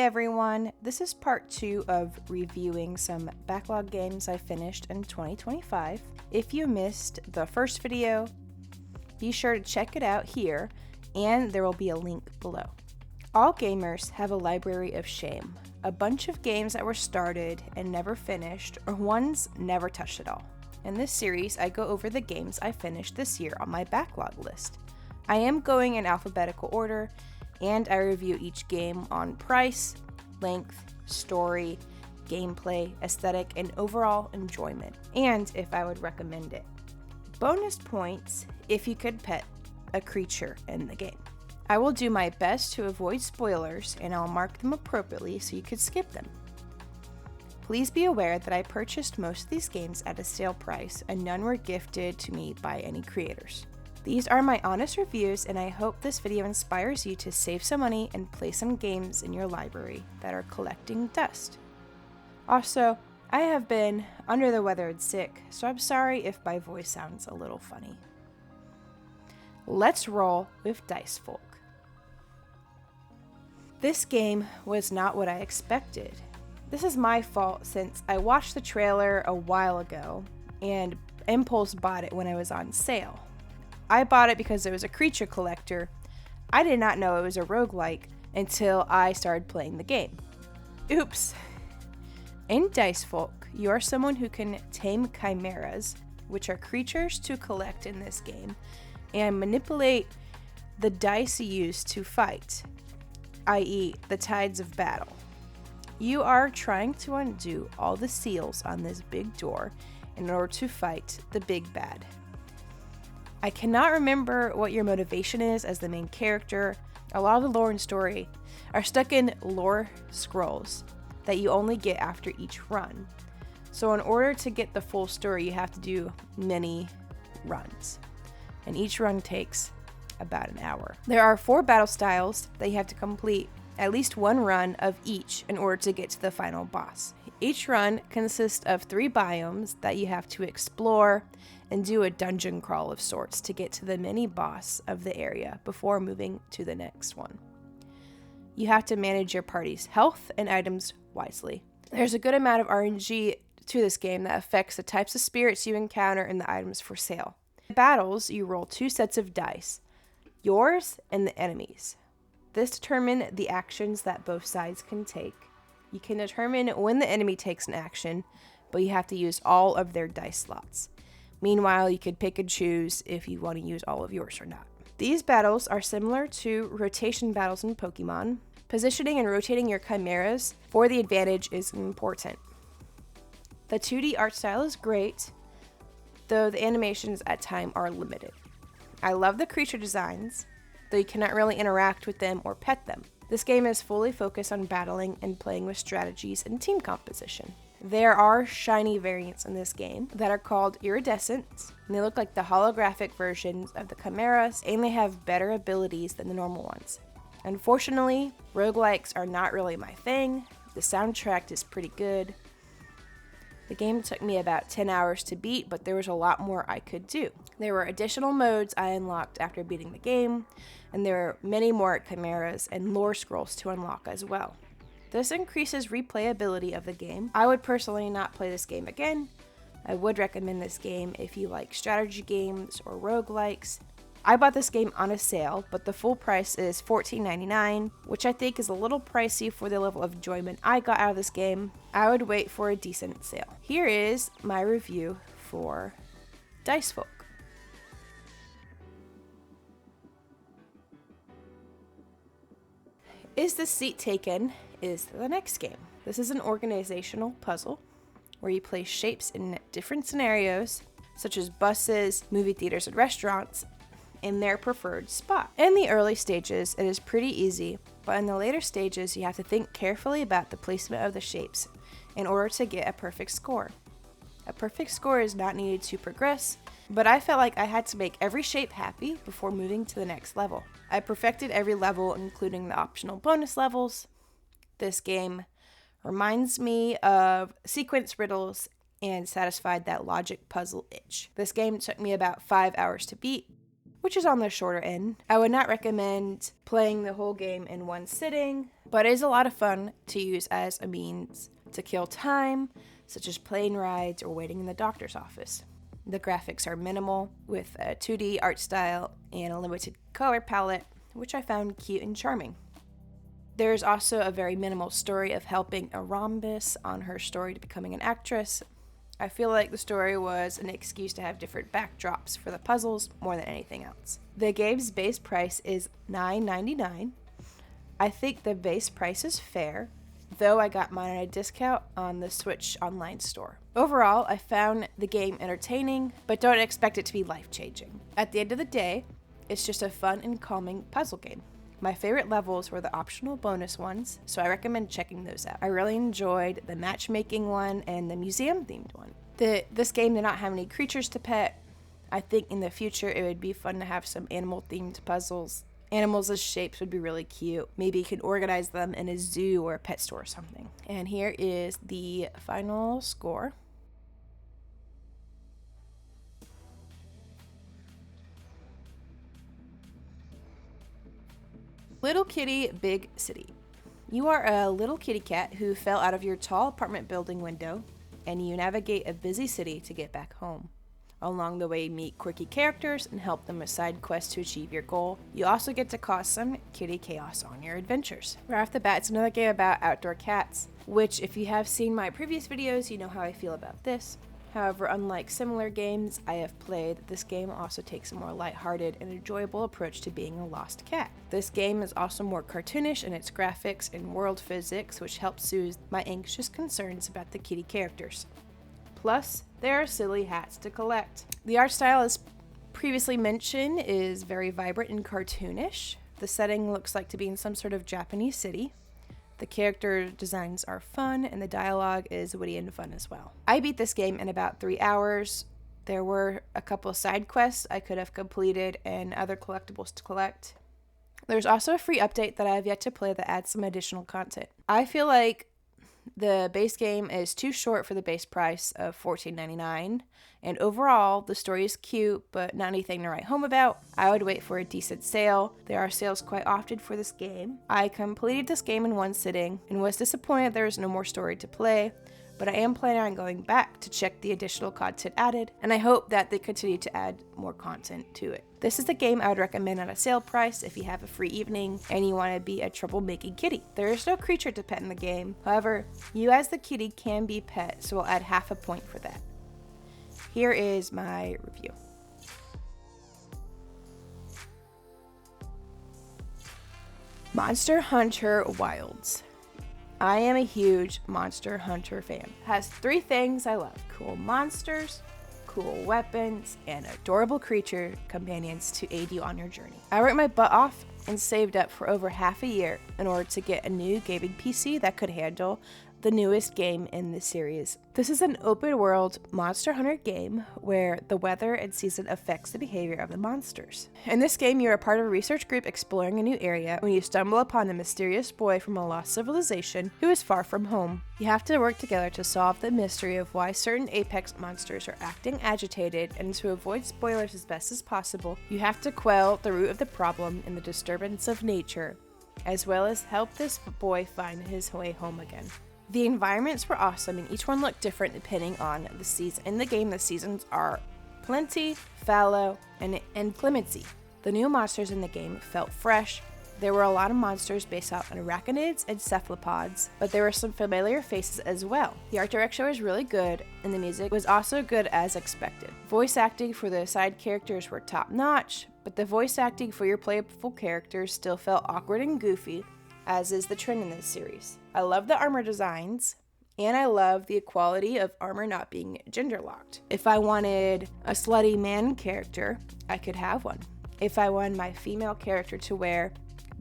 Hey everyone, this is part 2 of reviewing some backlog games I finished in 2025. If you missed the first video, be sure to check it out here, and there will be a link below. All gamers have a library of shame, a bunch of games that were started and never finished, or ones never touched at all. In this series, I go over the games I finished this year on my backlog list. I am going in alphabetical order, and I review each game on price, length, story, gameplay, aesthetic, and overall enjoyment, and if I would recommend it. Bonus points if you could pet a creature in the game. I will do my best to avoid spoilers, and I'll mark them appropriately so you could skip them. Please be aware that I purchased most of these games at a sale price, and none were gifted to me by any creators. These are my honest reviews, and I hope this video inspires you to save some money and play some games in your library that are collecting dust. Also, I have been under the weather and sick, so I'm sorry if my voice sounds a little funny. Let's roll with Dicefolk. This game was not what I expected. This is my fault since I watched the trailer a while ago and impulse bought it when it was on sale. I bought it because it was a creature collector. I did not know it was a roguelike until I started playing the game. Oops. In Dicefolk, you are someone who can tame chimeras, which are creatures to collect in this game, and manipulate the dice used to fight, i.e. the tides of battle. You are trying to undo all the seals on this big door in order to fight the big bad. I cannot remember what your motivation is as the main character. A lot of the lore and story are stuck in lore scrolls that you only get after each run. So in order to get the full story, you have to do many runs. And each run takes about an hour. There are 4 battle styles that you have to complete at least one run of each in order to get to the final boss. Each run consists of 3 biomes that you have to explore and do a dungeon crawl of sorts to get to the mini boss of the area before moving to the next one. You have to manage your party's health and items wisely. There's a good amount of RNG to this game that affects the types of spirits you encounter and the items for sale. In battles, you roll 2 sets of dice, yours and the enemy's. This determines the actions that both sides can take. You can determine when the enemy takes an action, but you have to use all of their dice slots. Meanwhile, you could pick and choose if you want to use all of yours or not. These battles are similar to rotation battles in Pokemon. Positioning and rotating your chimeras for the advantage is important. The 2D art style is great, though the animations at times are limited. I love the creature designs, though you cannot really interact with them or pet them. This game is fully focused on battling and playing with strategies and team composition. There are shiny variants in this game that are called iridescents, and they look like the holographic versions of the chimeras, and they have better abilities than the normal ones. Unfortunately, roguelikes are not really my thing. The soundtrack is pretty good. The game took me about 10 hours to beat, but there was a lot more I could do. There were additional modes I unlocked after beating the game, and there are many more chimeras and lore scrolls to unlock as well. This increases replayability of the game. I would personally not play this game again. I would recommend this game if you like strategy games or roguelikes. I bought this game on a sale, but the full price is $14.99, which I think is a little pricey for the level of enjoyment I got out of this game. I would wait for a decent sale. Here is my review for Dicefolk. Is the Seat Taken is the next game. This is an organizational puzzle where you place shapes in different scenarios, such as buses, movie theaters, and restaurants, in their preferred spot. In the early stages, it is pretty easy, but in the later stages, you have to think carefully about the placement of the shapes in order to get a perfect score. A perfect score is not needed to progress, but I felt like I had to make every shape happy before moving to the next level. I perfected every level, including the optional bonus levels. This game reminds me of sequence riddles and satisfied that logic puzzle itch. This game took me about 5 hours to beat, which is on the shorter end. I would not recommend playing the whole game in one sitting, but it is a lot of fun to use as a means to kill time, such as plane rides or waiting in the doctor's office. The graphics are minimal, with a 2D art style and a limited color palette, which I found cute and charming. There's also a very minimal story of helping a rhombus on her story to becoming an actress. I feel like the story was an excuse to have different backdrops for the puzzles more than anything else. The game's base price is $9.99. I think the base price is fair, though I got mine at a discount on the Switch online store. Overall, I found the game entertaining, but don't expect it to be life-changing. At the end of the day, it's just a fun and calming puzzle game. My favorite levels were the optional bonus ones, so I recommend checking those out. I really enjoyed the matchmaking one and the museum-themed one. This game did not have any creatures to pet. I think in the future it would be fun to have some animal-themed puzzles. Animals as shapes would be really cute. Maybe you could organize them in a zoo or a pet store or something. And here is the final score. Little Kitty, Big City. You are a little kitty cat who fell out of your tall apartment building window, and you navigate a busy city to get back home. Along the way, meet quirky characters and help them with side quests to achieve your goal. You also get to cause some kitty chaos on your adventures. Right off the bat, it's another game about outdoor cats, which if you have seen my previous videos, you know how I feel about this. However, unlike similar games I have played, this game also takes a more lighthearted and enjoyable approach to being a lost cat. This game is also more cartoonish in its graphics and world physics, which helps soothe my anxious concerns about the kitty characters. Plus, there are silly hats to collect. The art style, as previously mentioned, is very vibrant and cartoonish. The setting looks like to be in some sort of Japanese city. The character designs are fun, and the dialogue is witty and fun as well. I beat this game in about 3 hours. There were a couple side quests I could have completed and other collectibles to collect. There's also a free update that I have yet to play that adds some additional content. I feel like the base game is too short for the base price of $14.99, and overall, the story is cute, but not anything to write home about. I would wait for a decent sale. There are sales quite often for this game. I completed this game in one sitting, and was disappointed there was no more story to play, but I am planning on going back to check the additional content added, and I hope that they continue to add more content to it. This is a game I would recommend at a sale price if you have a free evening and you want to be a troublemaking kitty. There is no creature to pet in the game. However, you as the kitty can be pet, so I'll add half a point for that. Here is my review. Monster Hunter Wilds. I am a huge Monster Hunter fan. It has 3 things I love: cool monsters, cool weapons, and adorable creature companions to aid you on your journey. I worked my butt off and saved up for over half a year in order to get a new gaming PC that could handle the newest game in the series. This is an open world Monster Hunter game where the weather and season affects the behavior of the monsters. In this game, you're a part of a research group exploring a new area when you stumble upon a mysterious boy from a lost civilization who is far from home. You have to work together to solve the mystery of why certain apex monsters are acting agitated, and to avoid spoilers as best as possible, you have to quell the root of the problem in the disturbance of nature, as well as help this boy find his way home again. The environments were awesome, and each one looked different depending on the season. In the game, the seasons are plenty, fallow, and clemency. The new monsters in the game felt fresh. There were a lot of monsters based off on arachnids and cephalopods, but there were some familiar faces as well. The art direction was really good, and the music was also good as expected. Voice acting for the side characters were top-notch, but the voice acting for your playable characters still felt awkward and goofy, as is the trend in this series. I love the armor designs, and I love the equality of armor not being gender locked. If I wanted a slutty man character, I could have one. If I wanted my female character to wear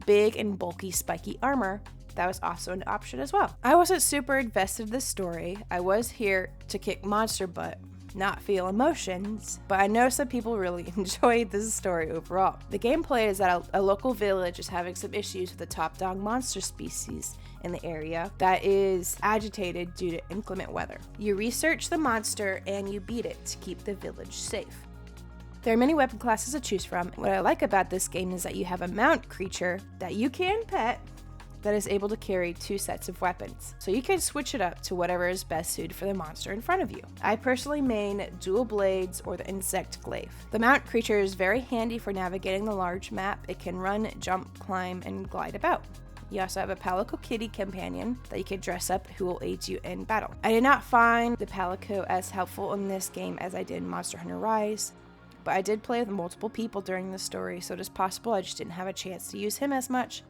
big and bulky spiky armor, that was also an option as well. I wasn't super invested in this story. I was here to kick monster butt, not feel emotions, but I know some people really enjoyed this story overall. The gameplay is that a local village is having some issues with the top dog monster species in the area that is agitated due to inclement weather. You research the monster and you beat it to keep the village safe. There are many weapon classes to choose from. What I like about this game is that you have a mount creature that you can pet that is able to carry 2 sets of weapons. So you can switch it up to whatever is best suited for the monster in front of you. I personally main dual blades or the insect glaive. The mount creature is very handy for navigating the large map. It can run, jump, climb, and glide about. You also have a Palico Kitty companion that you can dress up who will aid you in battle. I did not find the Palico as helpful in this game as I did in Monster Hunter Rise, but I did play with multiple people during the story, so it is possible I just didn't have a chance to use him as much.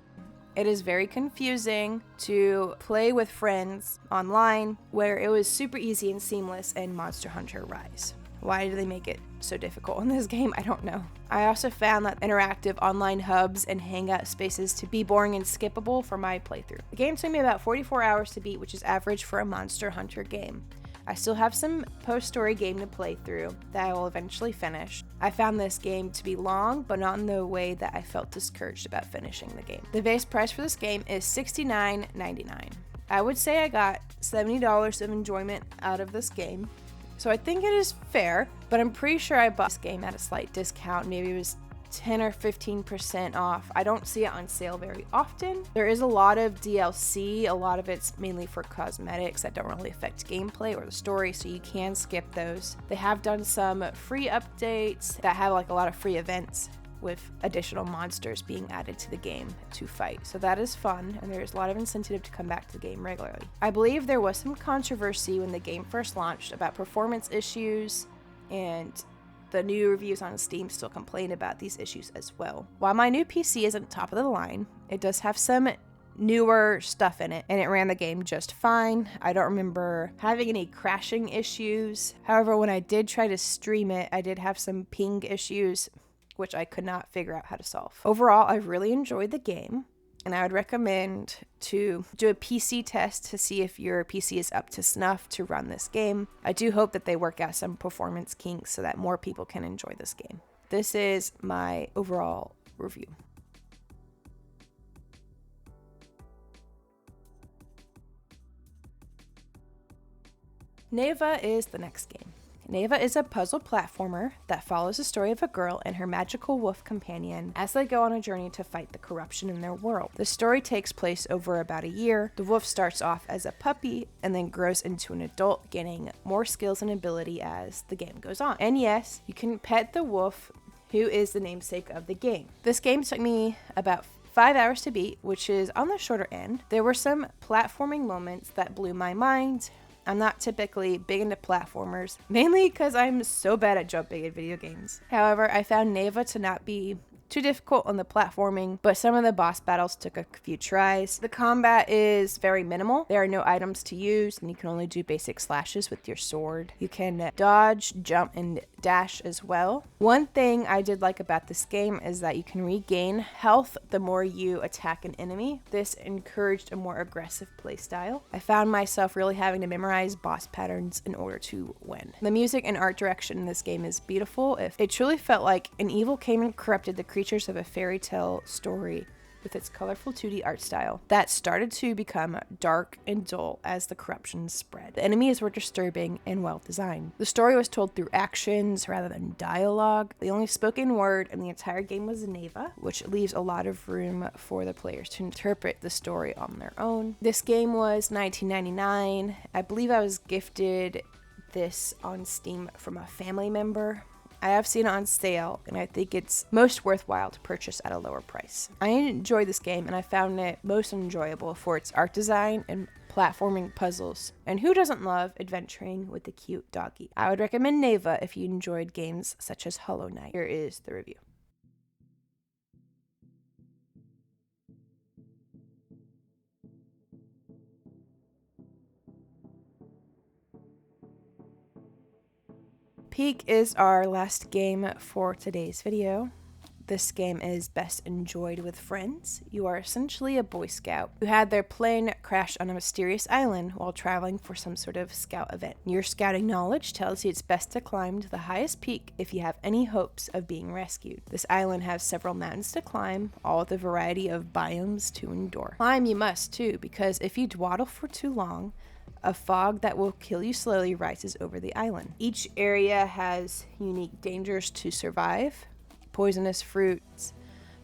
It is very confusing to play with friends online, where it was super easy and seamless in Monster Hunter Rise. Why do they make it so difficult in this game? I don't know. I also found that interactive online hubs and hangout spaces to be boring and skippable for my playthrough. The game took me about 44 hours to beat, which is average for a Monster Hunter game. I still have some post-story game to play through that I will eventually finish. I found this game to be long, but not in the way that I felt discouraged about finishing the game. The base price for this game is $69.99. I would say I got $70 of enjoyment out of this game, so I think it is fair, but I'm pretty sure I bought this game at a slight discount. Maybe it was 10 or 15% off. I don't see it on sale very often. There is a lot of DLC. A lot of it's mainly for cosmetics that don't really affect gameplay or the story, so you can skip those. They have done some free updates that have like a lot of free events with additional monsters being added to the game to fight. So that is fun, and there's a lot of incentive to come back to the game regularly. I believe there was some controversy when the game first launched about performance issues, and the new reviews on Steam still complain about these issues as well. While my new PC isn't top of the line, it does have some newer stuff in it, and it ran the game just fine. I don't remember having any crashing issues. However, when I did try to stream it, I did have some ping issues, which I could not figure out how to solve. Overall, I really enjoyed the game, and I would recommend to do a PC test to see if your PC is up to snuff to run this game. I do hope that they work out some performance kinks so that more people can enjoy this game. This is my overall review. Neva is the next game. Neva is a puzzle platformer that follows the story of a girl and her magical wolf companion as they go on a journey to fight the corruption in their world. The story takes place over about a year. The wolf starts off as a puppy and then grows into an adult, gaining more skills and ability as the game goes on. And yes, you can pet the wolf, who is the namesake of the game. This game took me about 5 hours to beat, which is on the shorter end. There were some platforming moments that blew my mind. I'm not typically big into platformers, mainly because I'm so bad at jumping in video games. However, I found Neva to not be too difficult on the platforming, but some of the boss battles took a few tries. The combat is very minimal. There are no items to use, and you can only do basic slashes with your sword. You can dodge, jump, and dash as well. One thing I did like about this game is that you can regain health the more you attack an enemy. This encouraged a more aggressive playstyle. I found myself really having to memorize boss patterns in order to win. The music and art direction in this game is beautiful. It truly felt like an evil came and corrupted the creatures of a fairy tale story with its colorful 2D art style that started to become dark and dull as the corruption spread. The enemies were disturbing and well designed. The story was told through actions rather than dialogue. The only spoken word in the entire game was Neva, which leaves a lot of room for the players to interpret the story on their own. This game was $19.99. I believe I was gifted this on Steam from a family member. I have seen it on sale, and I think it's most worthwhile to purchase at a lower price. I enjoyed this game, and I found it most enjoyable for its art design and platforming puzzles. And who doesn't love adventuring with a cute doggy? I would recommend Neva if you enjoyed games such as Hollow Knight. Here is the review. Peak is our last game for today's video. This game is best enjoyed with friends. You are essentially a Boy Scout who had their plane crash on a mysterious island while traveling for some sort of scout event. Your scouting knowledge tells you it's best to climb to the highest peak if you have any hopes of being rescued. This island has several mountains to climb, all with a variety of biomes to endure. Climb you must too, because if you dawdle for too long, A fog that will kill you slowly rises over the island. Each area has unique dangers to survive: poisonous fruits,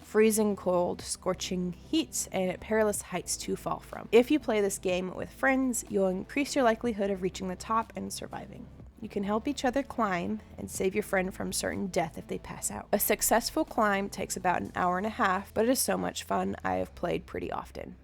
freezing cold, scorching heats, and perilous heights to fall from. If you play this game with friends, you'll increase your likelihood of reaching the top and surviving. You can help each other climb and save your friend from certain death if they pass out. A successful climb takes about an hour and a half, but it is so much fun. I have played pretty often.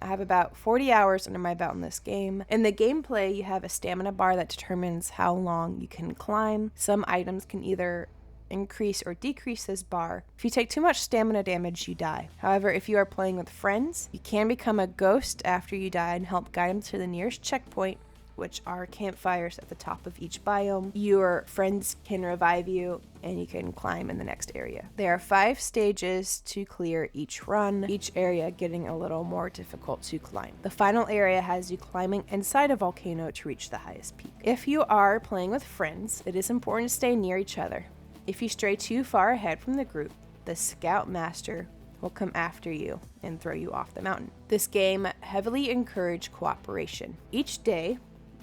I have about 40 hours under my belt in this game. In the gameplay, you have a stamina bar that determines how long you can climb. Some items can either increase or decrease this bar. If you take too much stamina damage, you die. However, if you are playing with friends, you can become a ghost after you die and help guide them to the nearest checkpoint, which are campfires at the top of each biome. Your friends can revive you and you can climb in the next area. There are 5 stages to clear each run, each area getting a little more difficult to climb. The final area has you climbing inside a volcano to reach the highest peak. If you are playing with friends, it is important to stay near each other. If you stray too far ahead from the group, the Scout Master will come after you and throw you off the mountain. This game heavily encourages cooperation. Each day,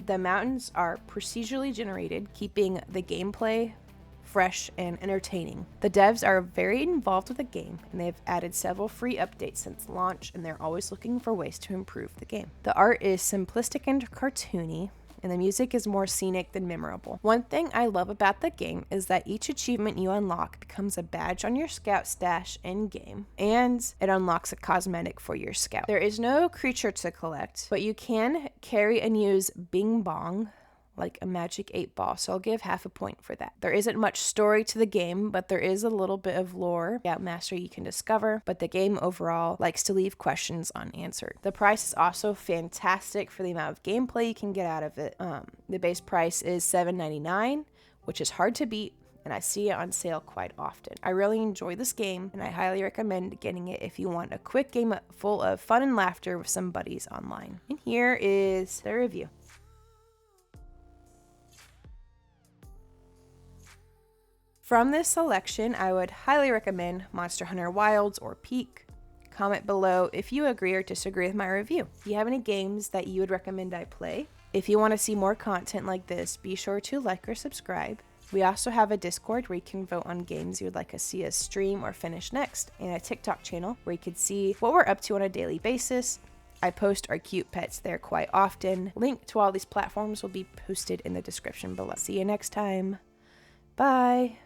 the mountains are procedurally generated, keeping the gameplay fresh and entertaining. The devs are very involved with the game, and they've added several free updates since launch, and they're always looking for ways to improve the game. The art is simplistic and cartoony, and the music is more scenic than memorable. One thing I love about the game is that each achievement you unlock becomes a badge on your scout stash in-game, and it unlocks a cosmetic for your scout. There is no creature to collect, but you can carry and use Bing Bong, like a magic 8-ball, so I'll give half a point for that. There isn't much story to the game, but there is a little bit of lore about Master you can discover, but the game overall likes to leave questions unanswered. The price is also fantastic for the amount of gameplay you can get out of it. The base price is $7.99, which is hard to beat, and I see it on sale quite often. I really enjoy this game, and I highly recommend getting it if you want a quick game full of fun and laughter with some buddies online. And here is the review. From this selection, I would highly recommend Monster Hunter Wilds or Peak. Comment below if you agree or disagree with my review. Do you have any games that you would recommend I play? If you want to see more content like this, be sure to like or subscribe. We also have a Discord where you can vote on games you would like to see us stream or finish next, and a TikTok channel where you can see what we're up to on a daily basis. I post our cute pets there quite often. Link to all these platforms will be posted in the description below. See you next time. Bye.